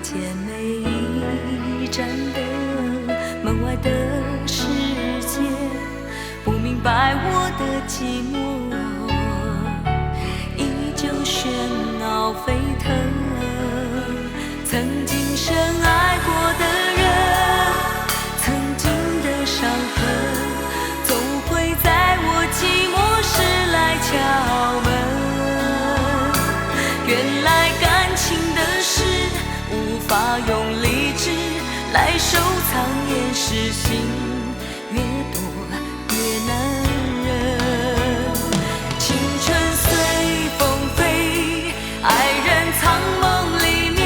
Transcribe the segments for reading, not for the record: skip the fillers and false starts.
见每一盏灯，门外的世界不明白我的寂寞，依旧喧闹沸腾。曾经深爱过的人，曾经的伤痕，总会在我寂寞时来敲门。原来感情的事无法用理智来收藏掩饰，心越多越难忍。青春随风飞，爱人藏梦里面，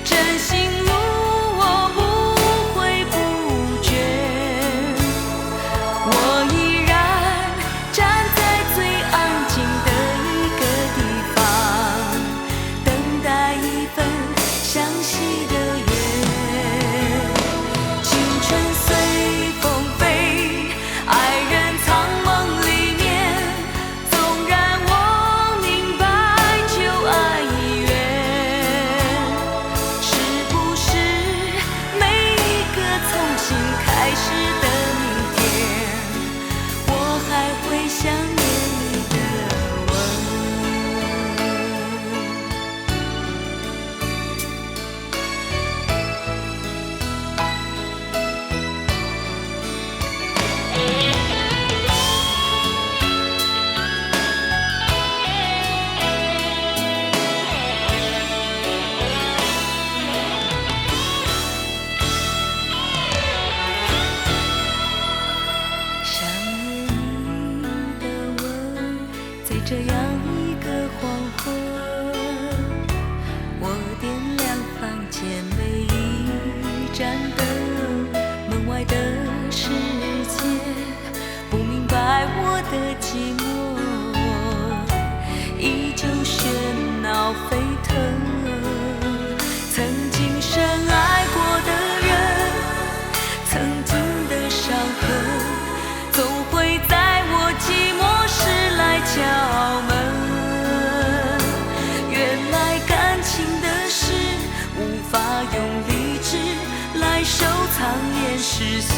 真心如我不会不倦。我依然站在最安静的一个地方，等待一份相惜的缘。青春随风飞，爱人藏梦里面，纵然我明白旧爱已远，是不是每一个重新开始的明天，我还会想念你的想念你的吻，在这样一个黄昏，我点亮房间每一盏灯，门外的世界不明白我的寂寞，依旧喧闹沸腾。曾经深爱过的人，曾经的伤痕，总会在我寂寞时来敲门。原来感情的事无法用理智来收藏掩饰，心